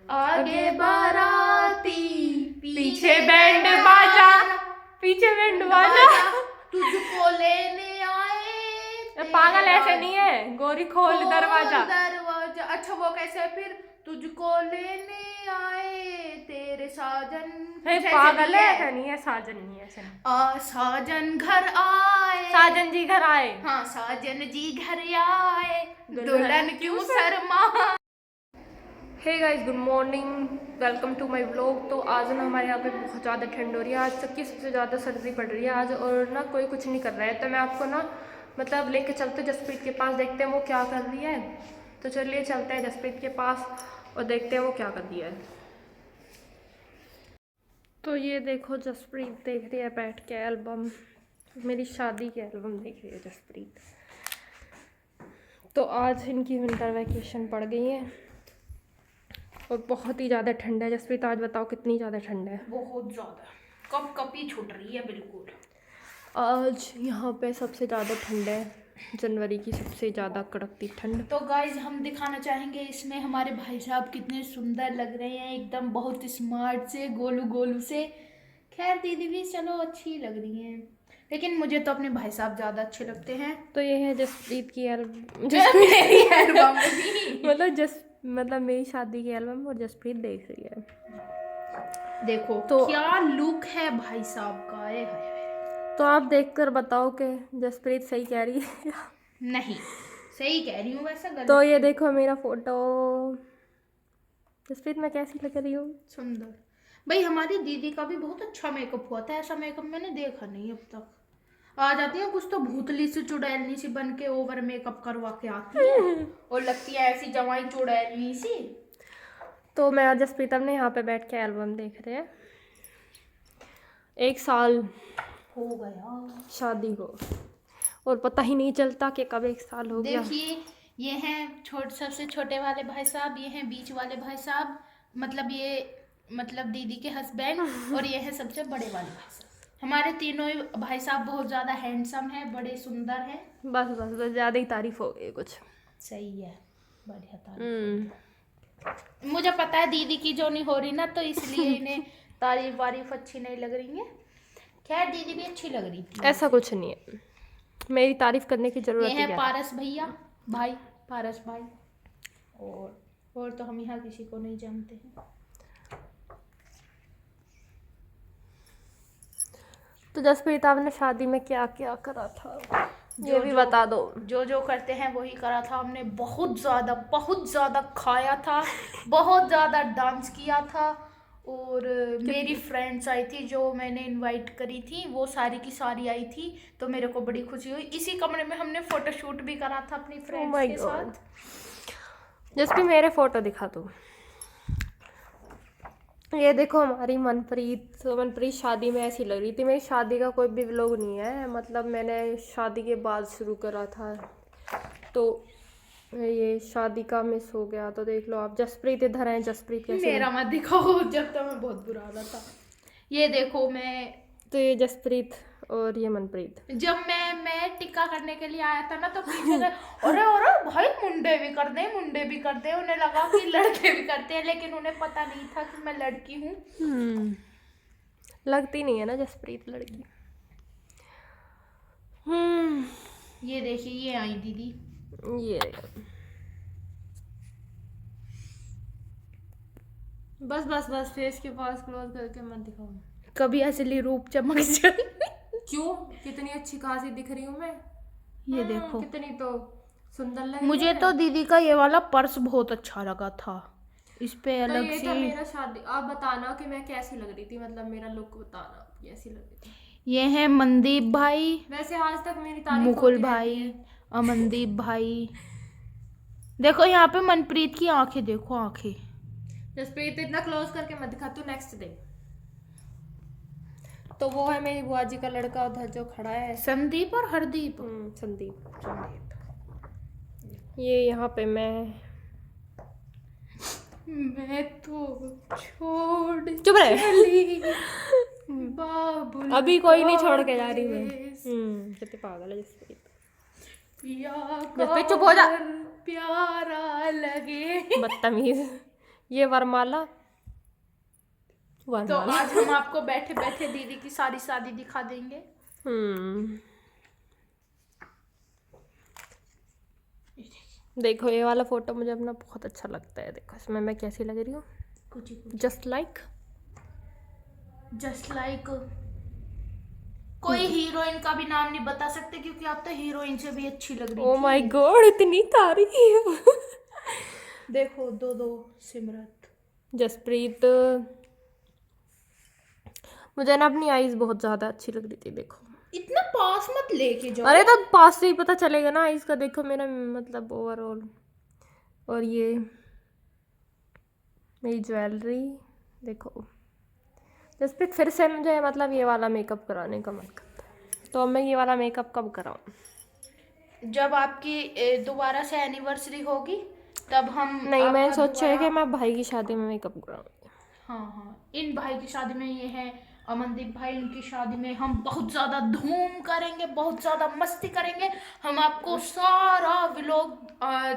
आगे बाराती पीछे बैंड बाजा, पीछे बैंड बाजा। तुझको लेने आए पागल ऐसे नहीं है, गोरी खोल दरवाजा। दरवाजा। अच्छा वो कैसे है फिर? तुझको लेने आए तेरे साजन। पागल है, ऐसा नहीं है, साजन नहीं है, ऐसा नहीं। साजन घर आए, साजन जी घर आए। हाँ साजन जी घर आए, दुल्हन क्यों शर्मा। Hey guys, good morning, welcome to my vlog. तो आज ना हमारे यहाँ पे बहुत ज़्यादा ठंड हो रही है, आज तक की सबसे ज़्यादा सर्दी पड़ रही है आज। और ना कोई कुछ नहीं कर रहा है, तो मैं आपको ना मतलब लेके चलते जसप्रीत के पास, देखते हैं वो क्या कर रही है। तो चलिए चलते हैं जसप्रीत के पास और देखते हैं वो क्या कर रही है। तो ये देखो, जसप्रीत देख रही है बैठ के एल्बम, मेरी शादी की एल्बम देख रही है जसप्रीत। तो आज इनकी विंटर वैकेशन पड़ गई है और बहुत ही ज़्यादा ठंड है। जसप्रीत आज बताओ कितनी ज़्यादा ठंड है? बहुत ज़्यादा, कप कपी छूट रही है बिल्कुल। आज यहाँ पे सबसे ज़्यादा ठंड है, जनवरी की सबसे ज़्यादा कड़कती ठंड। तो गाइज हम दिखाना चाहेंगे इसमें हमारे भाई साहब कितने सुंदर लग रहे हैं, एकदम बहुत स्मार्ट से, गोलू गोलू से। खैर दीदी भी चलो अच्छी लग रही हैं, लेकिन मुझे तो अपने भाई साहब ज़्यादा अच्छे लगते हैं। तो ये है जसप्रीत की एल्बम, मेरी एल्बम मतलब मेरी शादी की एल्बम और जसप्रीत देख रही है। देखो तो क्या लुक है भाई साहब का, हाय हाय। तो आप देखकर बताओ कि जसप्रीत सही कह रही है। नहीं सही कह रही हूँ, वैसा गलत। तो ये देखो मेरा फोटो, जसप्रीत मैं कैसी लग रही हूँ? सुंदर। भाई हमारी दीदी का भी बहुत अच्छा मेकअप हुआ था, ऐसा मेकअप मैंने देखा नहीं अब तक। आ जाती है कुछ तो भूतली सी चुड़ैलनी सी बन के ओवर मेकअप करवा के आती है और लगती है ऐसी जवाई चुड़ैलनी सी। तो मैं और जसप्रीत ने यहाँ पे बैठ के एल्बम देख रहे हैं। 1 साल हो गया शादी को और पता ही नहीं चलता कि कब 1 साल हो गया। देखिए ये हैं सबसे छोटे वाले भाई साहब, ये हैं बीच वाले भाई साहब, मतलब दीदी के हस्बैंड, और ये हैं सबसे बड़े वाले भाई साहब। हमारे तीनों ही भाई साहब बहुत ज़्यादा हैंडसम हैं, बड़े सुंदर हैं। बस ज़्यादा ही तारीफ हो गई कुछ। सही है, बढ़िया तारीफ। मुझे पता है दीदी की जो नहीं हो रही ना, तो इसलिए इन्हें तारीफ वारीफ अच्छी नहीं लग रही है। खैर दीदी भी अच्छी लग रही थी। ऐसा कुछ नहीं है, मेरी तारीफ करने की जरूरत है पारस भैया, भाई पारस भाई, और तो हम यहाँ किसी को नहीं जानते हैं। तो जसप्रीत आपने शादी में क्या क्या करा था ये भी बता दो। जो करते हैं वही करा था हमने। बहुत ज़्यादा खाया था, बहुत ज़्यादा डांस किया था, और मेरी फ्रेंड्स आई थी जो मैंने इनवाइट करी थी, वो सारी की सारी आई थी, तो मेरे को बड़ी खुशी हुई। इसी कमरे में हमने फोटोशूट भी करा था अपनी फ्रेंड्स के साथ। जसप्रीत मेरे फोटो दिखा दो। ये देखो हमारी मनप्रीत शादी में ऐसी लग रही थी। मेरी शादी का कोई भी व्लॉग नहीं है, मतलब मैंने शादी के बाद शुरू करा था, तो ये शादी का मिस हो गया। तो देख लो आप, जसप्रीत इधर है। जसप्रीत कैसे? मेरा मत दिखाओ, जब तक मैं बहुत बुरा हाल था। ये देखो मैं, तो ये जसप्रीत और ये मनप्रीत। जब मैं टिक्का करने के लिए आया था ना, तो पीछे से अरे भाई मुंडे भी कर दे, उन्हें लगा कि लड़के भी करते हैं, लेकिन उन्हें पता नहीं था कि मैं लड़की हूँ। लगती नहीं है ना जसप्रीत लड़की। ये देखिए ये आई दीदी। ये बस फेस के पास क्लोज करके मत दिखाओ, कभी असली रूप चमक जाए। क्यों? कितनी अच्छी खासी दिख रही हूँ मैं। ये देखो कितनी तो सुंदर लग रही मुझे तो दीदी का ये वाला पर्स बहुत अच्छा लगा था, इस पे अलग ये सी। था मेरा शादी। आप बताना कि मैं कैसी लग रही थी, मतलब मेरा लुक बताना कैसी लग रही थी। ये है मनदीप भाई, वैसे आज तक मेरी तारीफ मुकुल भाई, अमनदीप भाई। देखो यहाँ पे मनप्रीत की आंखें देखो, आंखें। जसप्रीत इतना क्लोज करके मत दिखा, तू नेक्स्ट दे। तो वो है मेरी बुआ जी का लड़का उधर जो खड़ा है, संदीप और हरदीप। संदीप। ये यहाँ पे मैं तो छोड़ चुप रहे। बाबुल अभी कोई नहीं छोड़ के जा रही मैं। कितने पागल है जसप्रीत। चुप हो जा, प्यारा लगे। बदतमीज, ये वरमाला तो वरमाला आज हम आपको बैठे बैठे दीदी की सारी शादी दिखा देंगे। देखो ये वाला फोटो मुझे अपना बहुत अच्छा लगता है। देखो इसमें मैं कैसी लग रही हूँ, कुछ जस्ट लाइक कोई हीरोइन का भी नाम नहीं बता सकते क्योंकि आप तो हीरोइन से भी अच्छी लग रही ओ थी। माय गॉड, इतनी तारीफ। देखो दो सिमरत, जसप्रीत, मुझे ना अपनी आईज बहुत ज्यादा अच्छी लग रही थी। देखो इतना पास मत लेके जाओ। अरे तब पास से ही पता चलेगा ना आईज का। देखो मेरा मतलब ओवरऑल, और ये मेरी ज्वेलरी देखो। जसप्रीत फिर से मुझे मतलब ये वाला मेकअप कराने का मन करता है, तो अब मैं ये वाला मेकअप कब कराऊँ? जब आपकी दोबारा से एनिवर्सरी होगी तब हम नहीं, मैंने आपका सोचा है कि दोबारा। मैं भाई की शादी में मेकअप कराऊंगी। हाँ, इन भाई की शादी में ये है अमनदीप भाई, उनकी शादी में हम बहुत ज़्यादा धूम करेंगे, बहुत ज़्यादा मस्ती करेंगे। हम आपको सारा व्लॉग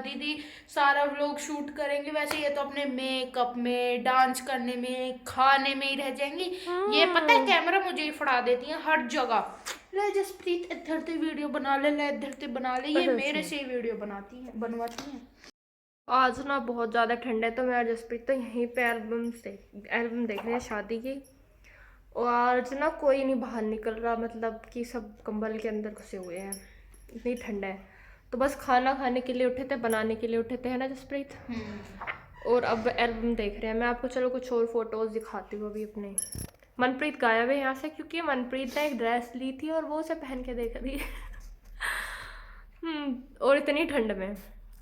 दीदी सारा व्लॉग शूट करेंगे। वैसे ये तो अपने मेकअप में, डांस करने में, खाने में ही रह जाएंगी। ये पता है कैमरा मुझे ही फड़ा देती है हर जगह। ले जसप्रीत इधर से वीडियो बना ले, ले इधर से बना ले। ये मेरे से वीडियो बनवाती हैं। आज ना बहुत ज़्यादा ठंड है, तो मैं जसप्रीत तो यहीं पे एल्बम देख रहे हैं शादी की। और आज ना कोई नहीं बाहर निकल रहा, मतलब कि सब कंबल के अंदर घुसे हुए हैं, इतनी ठंड है। तो बस खाना खाने के लिए उठे थे, बनाने के लिए उठे थे, है ना जसप्रीत? और अब एल्बम देख रहे हैं। मैं आपको चलो कुछ और फोटोज़ दिखाती हूँ अभी अपने। मनप्रीत गायब है यहाँ से क्योंकि मनप्रीत ने एक ड्रेस ली थी और वो उसे पहन के देख रही है। और इतनी ठंड में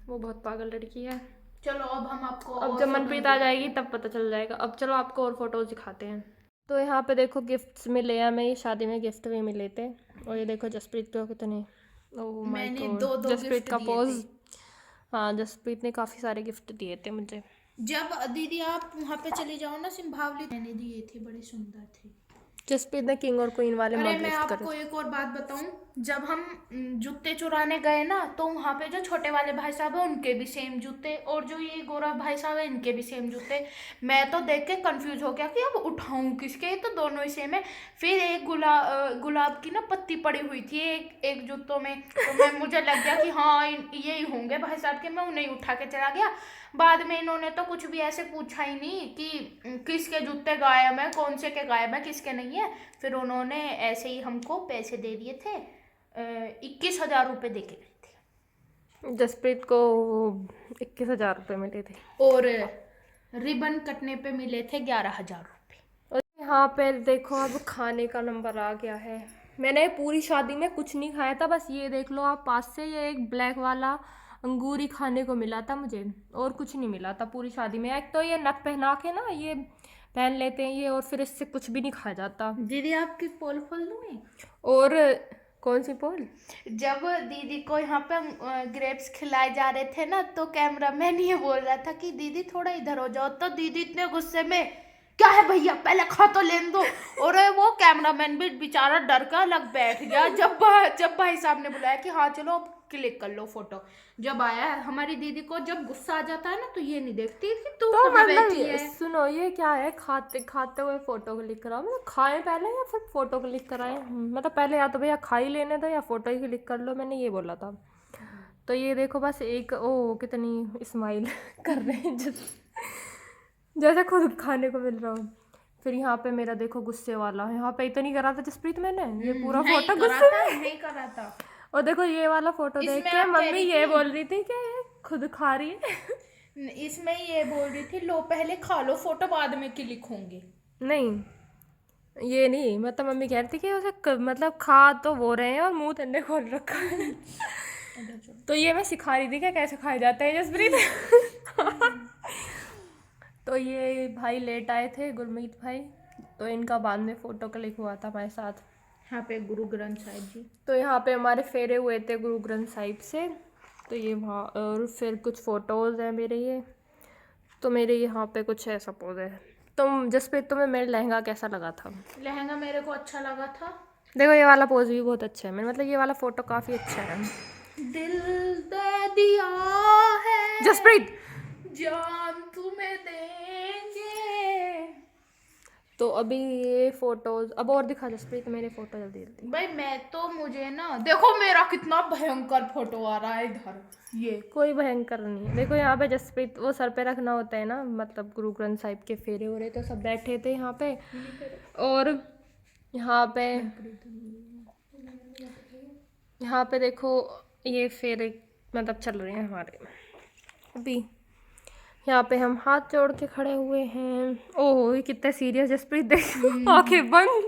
वो बहुत पागल लड़की है। चलो अब हम आपको अब जब मनप्रीत आ जाएगी तब पता चल जाएगा। अब चलो आपको और फोटोज दिखाते हैं। तो यहाँ पे देखो गिफ्ट्स मिले हैं, हमें शादी में गिफ्ट भी मिले थे। और ये देखो जसप्रीत को कितने, ओह माय मैंने गॉड, दो जसप्रीत गिफ्ट का दिए पोज। थे। हाँ, जसप्रीत ने काफ़ी सारे गिफ्ट दिए थे मुझे। जब दीदी आप वहाँ पे चले जाओ ना सिंभावली, मैंने दिए थे, बड़े सुंदर थे। जसप्रीत ने किंग और क्वीन वाले अरे मग मैं गिफ्ट करे। आपको एक और बात बताऊं, जब हम जूते चुराने गए ना तो वहाँ पे जो छोटे वाले भाई साहब है उनके भी सेम जूते, और जो ये गोरा भाई साहब है इनके भी सेम जूते। मैं तो देख के कंफ्यूज हो गया कि अब उठाऊं किसके, ये तो दोनों ही सेम है। फिर एक गुलाब की ना पत्ती पड़ी हुई थी एक जूतों में, तो मुझे लग गया कि हाँ यही होंगे भाई साहब के। मैं उन्हें ही उठा के चला गया। बाद में इन्होंने तो कुछ भी ऐसे पूछा ही नहीं कि किसके जूते गायब है, कौन से के गायब है, किसके नहीं है। फिर उन्होंने ऐसे ही हमको पैसे दे दिए थे, 21,000 रुपये दे के गए थे। जसप्रीत को 21,000 रुपये मिले थे और रिबन कटने पे मिले थे 11,000 रुपये। और यहाँ पे देखो अब खाने का नंबर आ गया है। मैंने पूरी शादी में कुछ नहीं खाया था, बस ये देख लो आप पास से, ये एक ब्लैक वाला अंगूर ही खाने को मिला था मुझे, और कुछ नहीं मिला था पूरी शादी में। एक तो ये नथ पहना के ना ये पहन लेते हैं ये, और फिर इससे कुछ भी नहीं खाया जाता। दीदी आपकी पोल खोल दूँगी? और कौन सी पोल? जब दीदी को यहाँ पे ग्रेप्स खिलाए जा रहे थे ना, तो कैमरामैन ये बोल रहा था कि दीदी थोड़ा इधर हो जाओ, तो दीदी इतने गुस्से में, क्या है भैया पहले खा तो लेने दो। और वो कैमरामैन भी बेचारा डर का अलग बैठ गया जब भाई साहब ने बुलाया कि हाँ चलो अब क्लिक कर लो फोटो। जब आया हमारी दीदी को जब गुस्सा आ जाता है ना तो ये नहीं देखती कि तू तो कहाँ बैठी है। सुनो, ये क्या है, खाते खाते हुए फोटो क्लिक कराओ? मतलब खाएं पहले या फिर फोटो क्लिक कराएं? मतलब पहले या तो भैया खा ही लेने दो या फोटो ही क्लिक कर लो, मैंने ये बोला था। तो ये देखो बस एक, ओ कितनी स्माइल कर रहे हैं जैसे खुद खाने को मिल रहा हो। फिर यहाँ पे मेरा देखो गुस्से वाला, यहाँ पे इतना नहीं करा था जसप्रीत मैंने, ये पूरा फोटो गुस्से में नहीं करा था। और देखो ये वाला फोटो देख के मम्मी ये बोल रही थी कि ये खुद खा रही है। इसमें ये बोल रही थी लो पहले खा लो, फोटो बाद में क्लिक होंगे। नहीं ये नहीं, मतलब मम्मी कह रही थी कि उसे मतलब खा तो वो रहे हैं और मुंह तन्ने खोल रखा है। तो ये मैं सिखा रही थी कि कैसे खाए जाते हैं जसप्रीत। तो ये भाई लेट आए थे, गुरमीत भाई, तो इनका बाद में फ़ोटो क्लिक हुआ था हमारे साथ। यहाँ पे गुरु ग्रंथ साहिब जी, तो यहाँ पे हमारे फेरे हुए थे गुरु ग्रंथ साहिब से। तो ये वहाँ, और फिर कुछ फ़ोटोज़ हैं मेरे ये, तो मेरे यहाँ पे कुछ ऐसा पोज है। तुम जसप्रीत, तुम्हें मेरा लहंगा कैसा लगा था? लहंगा मेरे को अच्छा लगा था। देखो ये वाला पोज भी बहुत अच्छा है, मेरा मतलब ये वाला फ़ोटो काफ़ी अच्छा है। दिल दे दिया है जसप्रीत जान तुम्हें दे तो अभी ये फोटोज अब और दिखा जसप्रीत मेरे फोटो जल्दी जल्दी। भाई मुझे ना देखो मेरा कितना भयंकर फोटो आ रहा है इधर। ये कोई भयंकर नहीं है। देखो यहाँ पे जसप्रीत वो सर पे रखना होता है ना, मतलब गुरु ग्रंथ साहिब के फेरे हो रहे, तो सब बैठे थे यहाँ पे। और यहाँ पे देखो ये फेरे मतलब चल रहे हैं हमारे। अभी यहाँ पे हम हाथ जोड़ के खड़े हुए हैं। ओह ये कितना सीरियस जसप्रीत, देखो आंखें बंद।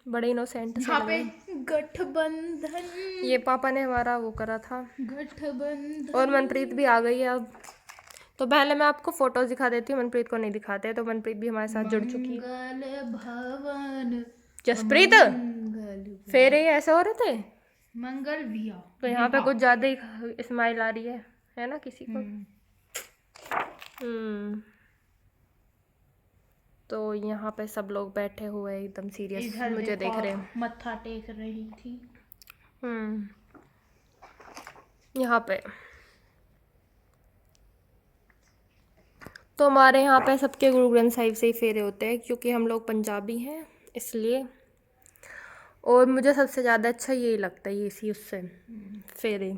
बड़े इनोसेंट से यहाँ लग पे रहे हैं। गठबंधन, ये पापा ने हमारा वो करा था। गठबंधन। और मनप्रीत भी आ गई है अब। तो पहले मैं आपको फोटोज दिखा देती हूँ, मनप्रीत को नहीं दिखाते। तो मनप्रीत भी हमारे साथ जुड़ चुकी है। मंगल भवन, जसप्रीत मंगल फेरे ऐसे हो रहे थे। मंगल विया। तो यहाँ पे कुछ ज्यादा ही स्माइल आ रही है ना किसी को। तो यहाँ पे सब लोग बैठे हुए एकदम सीरियस इधर मुझे देख रहे हैं। मत्था टेक रही थी। यहाँ पे तो हमारे यहाँ पे सबके गुरु ग्रंथ साहिब से ही फेरे होते हैं, क्योंकि हम लोग पंजाबी हैं इसलिए। और मुझे सबसे ज़्यादा अच्छा यही लगता है, ये सी उससे फेरे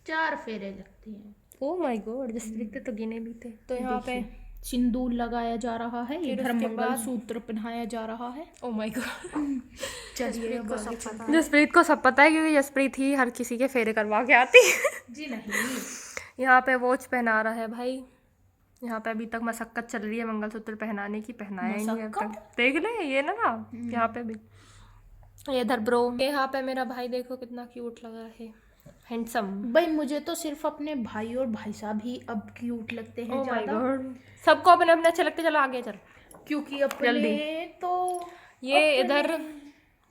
4 फेरे लगते हैं। ओ माय गॉड, जसप्रीत तो गिने भी थे। तो यहाँ पे सिंदूर लगाया जा रहा है, फिर इधर उसके मंगल सूत्र पहनाया जा रहा है। ओ माय गॉड, चलिए अब आगे चलते हैं। जसप्रीत को सब पता है, क्योंकि जसप्रीत ही हर किसी के फेरे करवा के आती है। जी नहीं, यहाँ पे वॉच पहना रहा है भाई। यहाँ पे अभी तक मशक्कत चल रही है मंगलसूत्र पहनाने की, पहनाया ही नहीं अब तक। देख ले ये ना यहाँ पे भी। ये इधर ब्रो, यहाँ पे मेरा भाई देखो कितना क्यूट लग रहा है, हैंडसम। भाई मुझे तो सिर्फ अपने भाई और भाई साहब ही अब क्यूट लगते हैं ओह माय ज्यादा, गॉड, सबको अपने अपने अच्छे लगते। चलो आगे चल। क्योंकि अपने तो ये इधर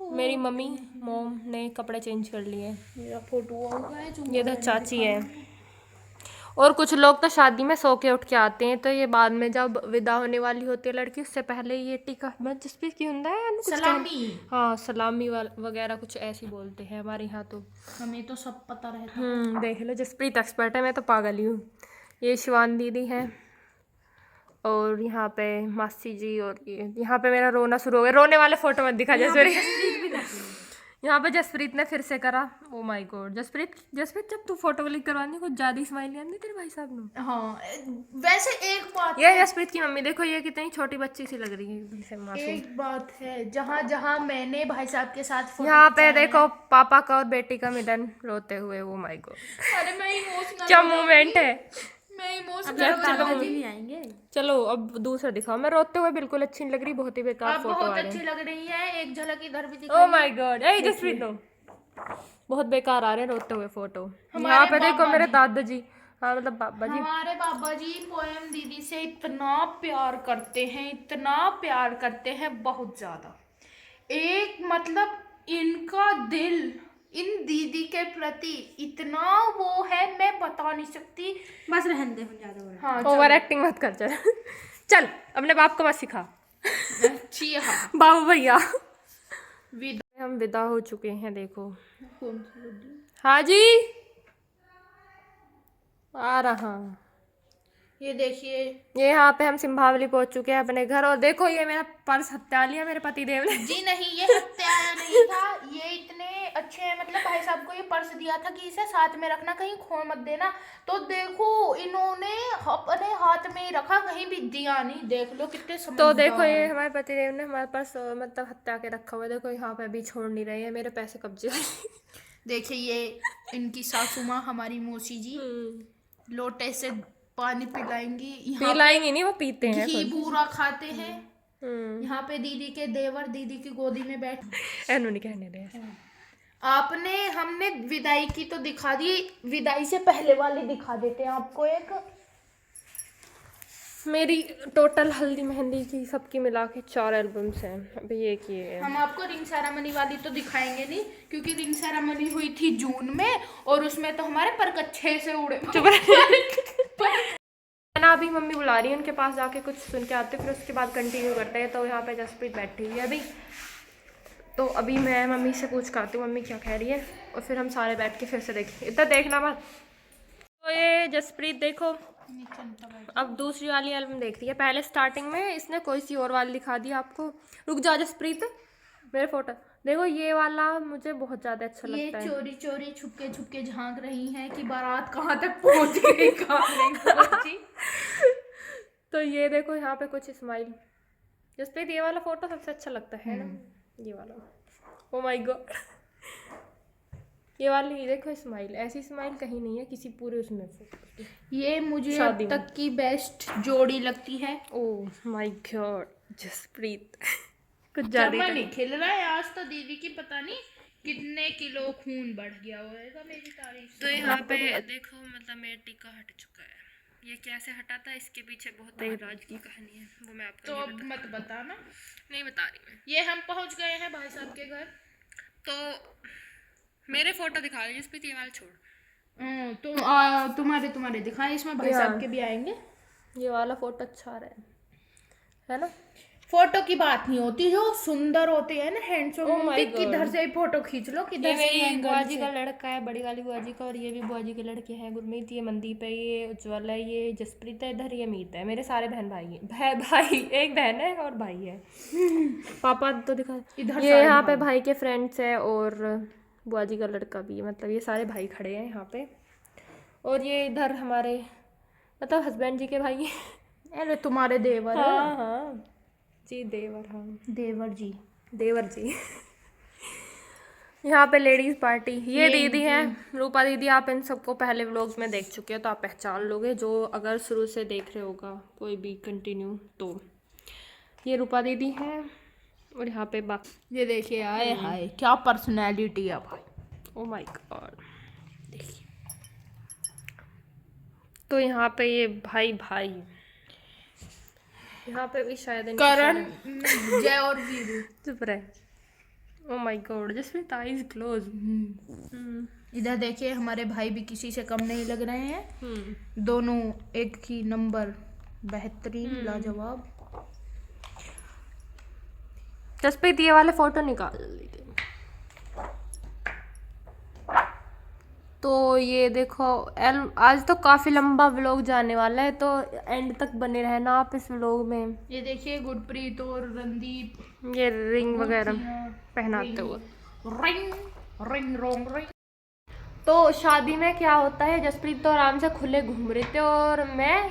मेरी मॉम ने कपड़े चेंज कर लिए। मेरा फोटो हुआ है जो ये इधर चाची है। और कुछ लोग तो शादी में सो के उठ के आते हैं, तो ये बाद में जब विदा होने वाली होती है लड़की, उससे पहले ये टीका जिसपे की होता है कुछ सलामी। हाँ सलामी वगैरह कुछ ऐसी बोलते हैं हमारे यहाँ तो। हमें तो सब पता रहता है। देख लो जसप्रीत एक्सपर्ट है, मैं तो पागल ही हूँ। ये शिवान दीदी है, और यहाँ पे मासी जी। और ये यहाँ पे मेरा रोना शुरू हो गया। रोने वाले फोटो मत दिखा जसप्रीत। यहाँ पे जसप्रीत ने फिर से करा। ओ माय गॉड जसप्रीत जब तू फोटो क्लिक करवानी कुछ ज्यादा स्माइल आनी तेरे भाई साहब ने। हाँ वैसे एक बात, ये जसप्रीत की मम्मी देखो, ये कितनी छोटी बच्ची सी लग रही है एकदम से मासूम। एक बात है, जहाँ जहाँ मैंने भाई साहब के साथ फोटो यहाँ पे देखो पापा का और बेटी का मिलन रोते हुए। ओ माय गॉड अरे मैं इमोशनल, क्या मोमेंट है। मैं इमोशनल नहीं आएंगे। चलो अब दूसरा दिखाओ। मैं रोते हुए बिल्कुल अच्छी नहीं लग रही, बहुत ही बेकार आप फोटो बहुत आ रहे अच्छी हैं। लग रही है, एक झलक इधर भी ओ दिखाई। माय गॉड ए जसप्रीत दो, बहुत बेकार आ रहे हैं रोते हुए फोटो। हमारे यहाँ पे देखो बाबा मेरे जी। दादाजी, हाँ मतलब बाबा जी। हमारे बाबा जी पोएम दीदी से इतना प्यार करते हैं, इतना प्यार करते हैं, बहुत ज्यादा। एक मतलब इनका दिल इन दीदी के प्रति इतना वो है, मैं बता नहीं सकती। बस रहने दे, ज्यादा हो रहा है। हाँ ओवर एक्टिंग मत कर। चल चल अपने बाप को मत सिखा। जी हाँ, बाबू भैया विदा। हम विदा हो चुके हैं देखो। हाँ जी आ रहा। ये देखिए, ये यहाँ पे हम सिंभावली पहुंच चुके हैं अपने घर। और देखो ये मेरा पर्स हत्या लिया मेरे पति देव ने। जी नहीं ये हत्या नहीं था, ये इतने अच्छे हैं, मतलब भाई साहब को ये पर्स दिया था कि इसे साथ में रखना, कहीं खो मत देना। तो देखो इन्होंने अपने हाथ में ही रखा, कहीं भी दिया नहीं। देख लो कितने तो देखो ये हमारे पति देव ने हमारे पास मतलब हत्या के रखा हुआ है। देखो यहाँ पे अभी छोड़ नहीं रहे हैं, मेरे पैसे कब्जे। देखिए ये इनकी सासू माँ हमारी मौसी जी लोटे से पानी पिलाएंगी, यहाँ पिलाएंगे नहीं, वो पीते हैं घी खुद। बूरा खाते हैं। यहाँ पे दीदी के देवर दीदी की गोदी में बैठ। एनु नहीं कहने दे। हमने विदाई की तो दिखा दी, विदाई से पहले वाली दिखा देते हैं आपको। एक मेरी टोटल हल्दी मेहंदी की सबकी मिला के 4 एल्बम्स हैं अभी ये किए हैं। हम आपको रिंग सेरेमनी वाली तो दिखाएंगे नहीं, क्योंकि रिंग सेरेमनी हुई थी जून में, और उसमें तो हमारे परकच्छे से उड़े। ना अभी मम्मी बुला रही है, उनके पास जाके कुछ सुन के आते, फिर उसके बाद कंटिन्यू करते हैं। तो यहाँ पे जसप्रीत बैठी हुई है अभी, तो अभी मैं मम्मी से पूछ कर आती हूँ मम्मी क्या कह रही है, और फिर हम सारे बैठ के फिर से देखें। इतना देखना मत। तो ये जसप्रीत देखो अब दूसरी वाली एल्बम देख रही है। पहले स्टार्टिंग में इसने कोई सी और वाली दिखा दी आपको। रुक जा जसप्रीत, मेरे फोटो देखो, ये वाला मुझे बहुत ज्यादा अच्छा लगता है। ये चोरी चोरी छुपके झांक रही हैं कि बारात कहाँ तक पहुंच गई, कहाँ नहीं पहुंची। तो ये देखो यहाँ पे कुछ स्माइल। जसप्रीत ये वाला फोटो सबसे अच्छा लगता है ना, ये वाला। ओ माय गॉड, ये वाली देखो स्माइल, ऐसी स्माइल कहीं नहीं है किसी पूरे उसमें फोटो। ये मुझे अब तक की बेस्ट जोड़ी लगती है। ओह माय गॉड जसप्रीत कुछ जब ज्यादा नहीं खेल रहा है आज तो दीदी की पता नहीं कितने किलो खून बढ़ गया होगा मेरी तारीफ से। तो यहाँ पे देखो मतलब मेरा टीका हट चुका है। ये कैसे हटा था, इसके पीछे बहुत ही राज की कहानी है, वो मैं आपको तो अब मत बताना। नहीं बता रही मैं। ये हम पहुंच गए हैं भाई साहब के घर। तो मेरे फोटो दिखा दो जिसपे ये वाला छोड़। तुम्हारे दिखाएं, इसमें भाई साहब के भी आएंगे। ये वाला फोटो अच्छा आ रहा है ना। फोटो की बात नहीं होती, जो सुंदर होते हैं ना, हैंडसम Oh my होते, God. किधर से भी फोटो खींच लो, ये किधर से मेरी एंगल बुआ जी से। का लड़का है, बड़ी वाली बुआ जी का, और ये भी बुआ जी के लड़के हैं, गुरमीत, ये मनदीप है, ये उज्ज्वल है, ये जसप्रीत है, इधर ये मीत है। मेरे सारे बहन भाई हैं। भाई एक बहन है और भाई है। पापा तो दिखा इधर ये यहाँ पे भाई के फ्रेंड्स है, और बुआ जी का लड़का भी है, मतलब ये सारे भाई खड़े हैं यहाँ पे। और ये इधर हमारे मतलब हस्बैंड जी के भाई हैं। अरे तुम्हारे देवर है। हाँ हाँ जी, देवर, हाँ देवर जी। यहाँ पे लेडीज पार्टी, ये दीदी है रूपा दीदी। आप इन सबको पहले व्लॉग्स में देख चुके हो तो आप पहचान लोगे, जो अगर शुरू से देख रहे होगा कोई भी कंटिन्यू। तो ये रूपा दीदी है, और यहाँ पे बाकी ये देखिए, आए हाय क्या पर्सनैलिटी है भाई। ओ माय गॉड देखिए। तो यहाँ पे ये भाई यहाँ पे भी शायद करण, जय और वीरू। चुप रहे। Oh my god Jasprit eyes close. इधर देखिए, हमारे भाई भी किसी से कम नहीं लग रहे हैं। दोनों एक ही नंबर, बेहतरीन, लाजवाब। जसप्रीत ये वाले फोटो निकाल लीजिए। तो ये देखो आज तो काफ़ी लंबा व्लॉग जाने वाला है, तो एंड तक बने रहना आप इस व्लॉग में। ये देखिए गुरप्रीत और रणदीप, ये रिंग वगैरह पहनाते हुए। रिंग रोंग रिंग। तो शादी में क्या होता है, जसप्रीत तो आराम से खुले घूम रहे थे, और मैं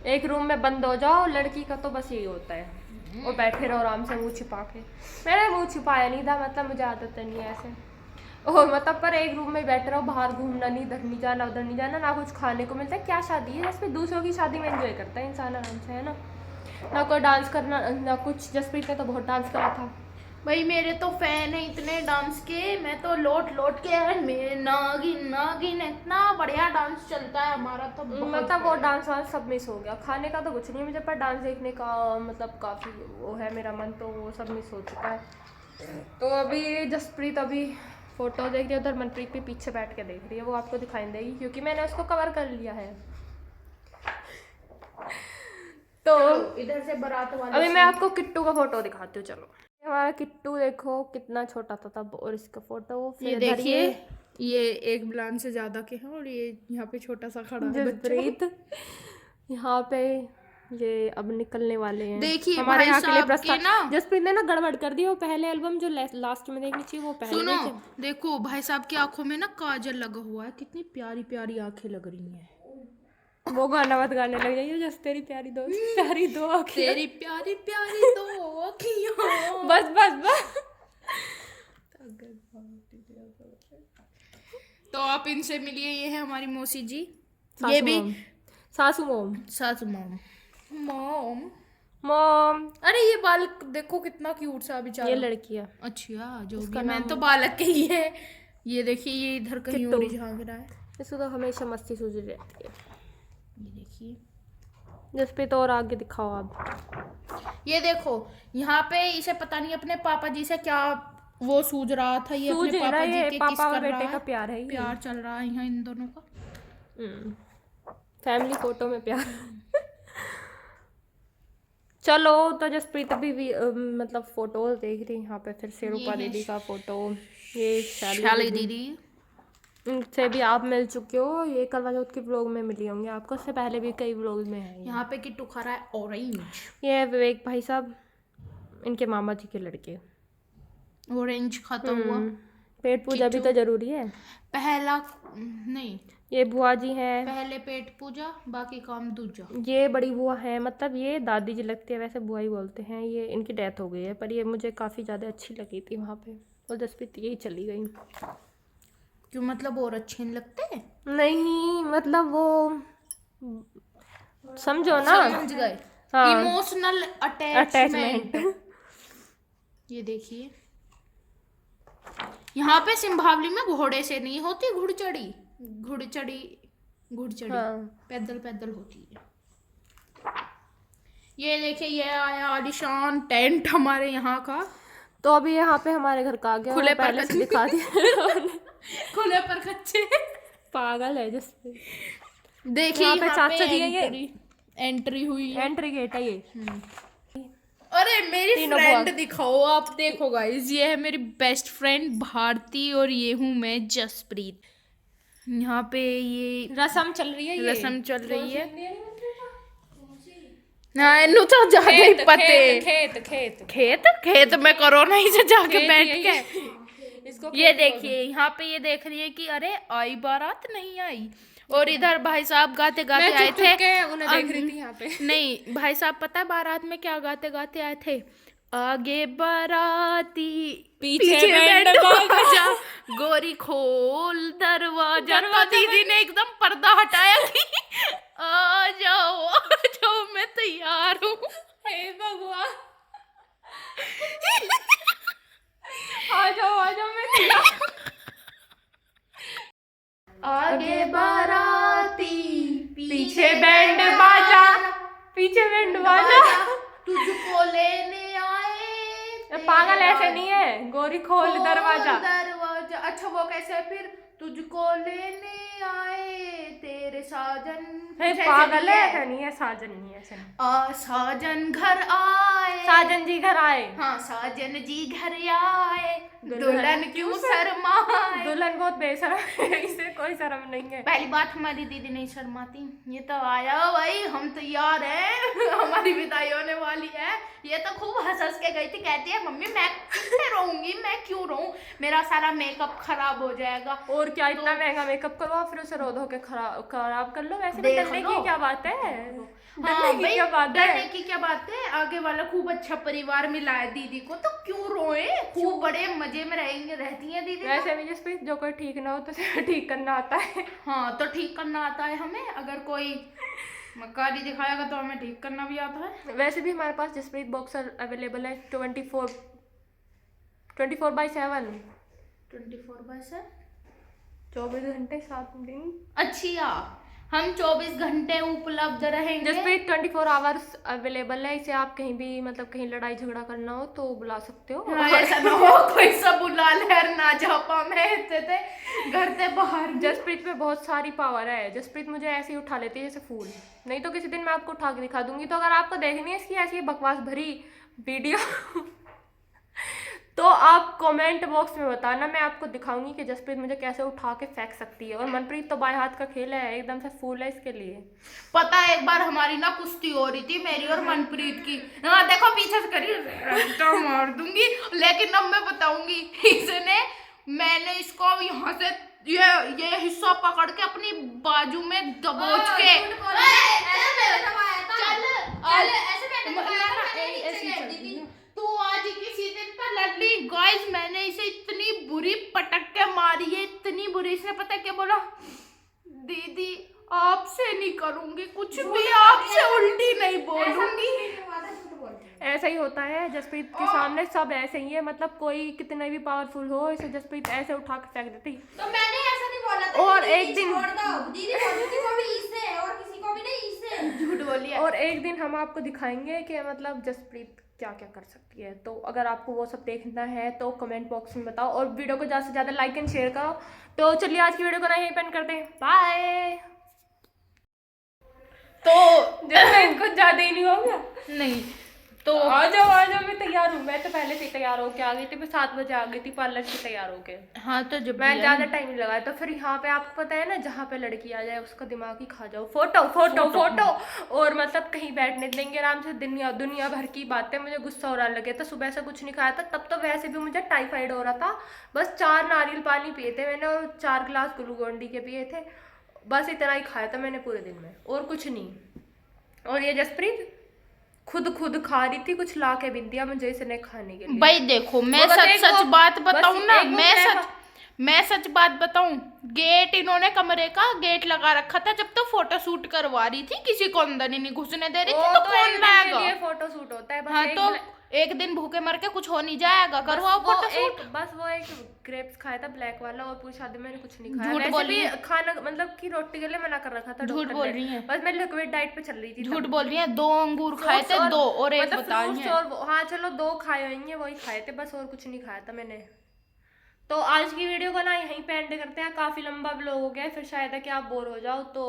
एक रूम में बंद हो जाओ। लड़की का तो बस यही होता है, वो बैठे रहो आराम से मुँह छिपा के। मैंने मुँह छिपाया नहीं था, मतलब मुझे आदत नहीं है ऐसे, और मतलब पर एक रूम में बैठे रहो, बाहर घूमना नहीं, इधर नहीं जाना उधर नहीं जाना, ना कुछ खाने को मिलता है। क्या शादी है जिसमें दूसरों की शादी में एंजॉय करता है इंसान आराम से, है ना कोई डांस करना ना कुछ। जसप्रीत ने तो बहुत डांस करा था भाई, मेरे तो फैन है इतने डांस के, मैं तो लोट लोट के मेरे नागिन इतना बढ़िया डांस चलता है हमारा तो। मतलब वो डांस वांस सब मिस हो गया। खाने का तो कुछ नहीं मुझे, पर डांस देखने का मतलब काफ़ी वो है मेरा मन, तो वो सब मिस हो चुका है। तो अभी जसप्रीत अभी फोटो देख रही है, उधर मनप्रीत भी पीछे बैठ के देख रही है, वो आपको दिखाई देगी क्योंकि मैंने उसको कवर कर लिया है। तो इधर से बारात वाले अभी मैं आपको किट्टू का फोटो दिखाती हूँ। चलो, हमारा किट्टू देखो कितना छोटा था तब, और इसका फोटो ये देखिए, ये एक ब्लान से ज्यादा के हैं, और ये यहाँ पे छोटा सा खड़ा है जसप्रीत। यहाँ पे ये अब निकलने वाले हैं। देखिए हमारे यहाँ के लिए भाई साहब के ना, जसप्रीत ने ना गड़बड़ कर दी। वो पहले एल्बम जो लास्ट में देखनी चाहिए वो पहले सुनो देखे। देखो भाई साहब की आंखों में ना काजल लगा हुआ है, कितनी प्यारी प्यारी आंखें लग रही हैं। वो गाना मत गाने लग जाइए, जस तेरी प्यारी दो प्यारी दो आँखें, तेरी प्यारी प्यारी दो आँखियों। बस बस बस। तो आप इनसे मिलिए, ये है हमारी मौसी जी, सासू ये भी मॉम, सासू मोम, सासू मॉम। Mom, mom. अरे ये बालक देखो कितना क्यूट सा बेचारा। ये लड़की है। अच्छा, जो भी, मैं तो बालक के ही है। ये देखिए, ये इधर कहीं और ही झांक रहा है। इसको तो हमेशा मस्ती सूझी रहती है। ये देखिए, जिस पे तो और आगे दिखाओ आप। ये देखो, यहाँ पे इसे पता नहीं अपने पापा जी से क्या वो सूझ रहा था। ये अपने पापा जी के किस कर रहा बेटे का है, प्यार है, प्यार चल रहा है यहाँ इन दोनों का। फैमिली फोटो में प्यार। चलो, तो जसप्रीत भी मतलब फोटोज देख रही यहाँ पे फिर से रूपा दीदी का फोटो, ये शैली दीदी, उनसे भी आप मिल चुके हो, ये करवा चौथ के व्लॉग में मिली होंगी आपको, उससे पहले भी कई व्लॉग में है। यहाँ पे किट्टू खा रहा है ऑरेंज। ये है विवेक भाई साहब, इनके मामा जी के लड़के। ऑरेंज खाता हुआ। पेट पूजा भी तो जरूरी है। पहला नहीं, ये बुआ जी हैं। पहले पेट पूजा बाकी काम दूजा। ये बड़ी बुआ है, मतलब ये दादी जी लगती है, वैसे बुआ ही बोलते हैं। ये इनकी डेथ हो गई है, पर ये मुझे काफ़ी ज़्यादा अच्छी लगी थी वहाँ पे, और जसप्रीत यही चली गई। क्यों, मतलब और अच्छे नहीं लगते? नहीं मतलब वो समझो ना, समझ गए। हाँ। Emotional attachment. ये देखिए, यहाँ पे सिंभावली में घोड़े से नहीं होती घुड़चड़ी, घुड़चड़ी हाँ। पैदल पैदल होती है। ये देखिए, ये आया आलिशान टेंट हमारे यहाँ का। तो अभी यहाँ पे हमारे घर का आ गया, खुले वो पहले से दिखा दिया। खुले पर कच्चे। पागल है जसप्रीत। देखिए यहाँ पे यहाँ चाचा जी है, ये एंट्री हुई है। एंट्री गेट है ये। अरे मेरी तीनों फ्रेंड बुआ। दिखाओ, आप देखो गाइस, ये है मेरी बेस्ट फ्रेंड भारती और ये हूँ मैं जसप्रीत। यहाँ पे ये रसम चल रही है, ये रस्म चल रही है। हाँ, इन्हू तो ज्यादा ही पते। खेत खेत में कोरोना ही से जाके खेत बैठ यही के। इसको ये देखिए, यहाँ पे ये देख रही है कि अरे आई बारात नहीं आई। और इधर भाई साहब गाते गाते आए थे। उन्हें देख रही थी यहाँ पे। नहीं भाई साहब, पता है बारात में क्या गाते गाते आए थे? आगे बाराती पीछे बैंड बाजा, गोरी खोल दरवाजा। तो दीदी ने एकदम पर्दा हटाया कि आ जाओ मैं तैयार हूँ। हे भगवान, आ जाओ मैं तैयार। आगे बाराती पीछे बैंड बाजा, पीछे बैंड बाजा। तुझको लेने आए। पागल ऐसे नहीं है, गोरी खोल दरवाजा। दरवाजा, अच्छा वो कैसे है फिर? तुझको लेने आए तेरे साजन। पागल है, ऐसा नहीं है, साजन नहीं है, ऐसा नहीं। साजन घर आए। साजन जी घर आए। हाँ, साजन जी घर आए, दुल्हन क्यों शर्माए। दुल्हन बहुत बेशरम है, इसे कोई शर्म नहीं है। पहली बात, हमारी दीदी नहीं शर्माती। ये तो आया भाई, हम तैयार हैं। हमारी विदाई होने वाली है। ये तो खूब हंस हंस के गई थी, कहती है मम्मी मैं किससे रहूंगी, मैं क्यों रहूं, मेरा सारा मेकअप खराब हो जाएगा। और क्या, इतना महंगा मेकअप करवाओ फिर उसे रो धो के खराब कर लो। वैसे भी डरने की क्या बात है? हाँ डरने की क्या बात है? डरने की क्या बात है? आगे वाला खूब अच्छा परिवार मिला है दीदी को, तो क्यों रोए? खूब बड़े मजे में रहती है दीदी। वैसे भी जिस पे जो कोई ठीक ना हो तो उसे ठीक करना आता है। हाँ, तो ठीक करना आता है हमें। अगर कोई मक्कारी दिखाएगा तो हमें ठीक करना भी आता है। वैसे भी हमारे पास जसप्रीत बॉक्सर अवेलेबल है 24/7। 24 घंटे 7 दिन। अच्छा, हम 24 घंटे उपलब्ध रहेंगे। जसप्रीत 24 आवर्स अवेलेबल है, इसे आप कहीं भी, मतलब कहीं लड़ाई झगड़ा करना हो तो बुला सकते हो। हाँ, ऐसा ना हो कोई सब बुला लहर ना झापा में थे घर से बाहर। जसप्रीत पे बहुत सारी पावर है। जसप्रीत मुझे ऐसे ही उठा लेती है जैसे फूल। नहीं तो किसी दिन मैं आपको उठा के दिखा दूंगी। तो अगर आपको देखनी है इसकी ऐसी बकवास भरी वीडियो तो आप कमेंट बॉक्स में बताना, मैं आपको दिखाऊंगी कि जसप्रीत मुझे कैसे उठा के फेंक सकती है। और मनप्रीत तो बाएं हाथ का खेल है, एकदम से फूल है इसके लिए। पता है, एक बार हमारी ना कुश्ती हो रही थी मेरी और मनप्रीत की। हाँ देखो, पीछे से करी तो मार दूंगी, लेकिन अब मैं बताऊंगी। इसने, मैंने इसको यहाँ से ये हिस्सा पकड़ के अपनी बाजू में दबोच के तू आज किसी दिन पर लड़ ली। गाइस, मैंने इसे इतनी बुरी पटक के मारी है, इतनी बुरी। इसने पता क्या बोला? दीदी आपसे नहीं करूंगी कुछ भी, आपसे उल्टी नहीं बोलूंगी। ऐसा ही होता है जसप्रीत के सामने, सब ऐसे ही है। मतलब कोई कितना भी पावरफुल हो, इसे जसप्रीत ऐसे उठा के फेंक देती। तो मैंने ऐसा नहीं बोला था। और एक दिन दीदी बोली थी वो भी इससे, और किसी को भी नहीं इससे। झूठ बोलिए। और एक दिन हम आपको दिखाएंगे कि मतलब जसप्रीत क्या क्या कर सकती है। तो अगर आपको वो सब देखना है तो कमेंट बॉक्स में बताओ, और वीडियो को ज़्यादा से ज़्यादा लाइक एंड शेयर करो। तो चलिए आज की वीडियो को ना यहीं पेंड करते हैं। बाय। तो कुछ ज़्यादा ही नहीं होगा। नहीं तो आ जाओ मैं तैयार हूँ, मैं तो पहले से तैयार होके आ गई थी, मैं 7 बजे आ गई थी पार्लर से तैयार होके। हाँ तो जब मैं ज्यादा टाइम नहीं लगाया। तो फिर यहाँ पे आपको पता है ना, जहाँ पे लड़की आ जाए उसका दिमाग ही खा जाओ, फोटो फोटो फोटो, और मतलब कहीं बैठने देंगे आराम से, दुनिया दुनिया भर की बातें। मुझे गुस्सा हो रहा लगे था, सुबह से कुछ नहीं खाया था, तब तो वैसे भी मुझे टाइफाइड हो रहा था। बस 4 नारियल पानी पिए थे मैंने और 4 गिलास ग्लूकोन डी के पिए थे, बस इतना ही खाया था मैंने पूरे दिन में, और कुछ नहीं। और ये जसप्रीत खुद खा रही थी, कुछ ला के भी दिया मुझे इसने खाने के लिए। भाई देखो, मैं सच बात बताऊं ना, मैं सच बात बताऊं, गेट इन्होंने कमरे का गेट लगा रखा था जब तो फोटो शूट करवा रही थी, किसी को अंदर ही नहीं घुसने दे रही थी, तो कौन लाएगा? फोटो शूट होता है बस। हाँ तो एक दिन भूखे मर के कुछ हो नहीं जाएगा, करवाओ फोटो शूट। बस वो एक ग्रेप्स खाया था ब्लैक वाला, और पूरी शादी में मैंने कुछ नहीं खाया। झूठ बोल रही है, खाना मतलब कि रोटी के लिए मना कर रखा था, झूठ बोल रही है, बस मैं लिक्विड डाइट पे चल रही थी। झूठ बोल रही है, 2 अंगूर खाए थे, 2 और एक बता रही है। हाँ चलो 2 खाए होंगे, वही खाए थे बस, और कुछ नहीं खाया था मैंने। तो आज की वीडियो को ना यहीं पे एंड करते हैं, काफी लंबा व्लॉग हो गया है, फिर शायद है कि आप बोर हो जाओ। तो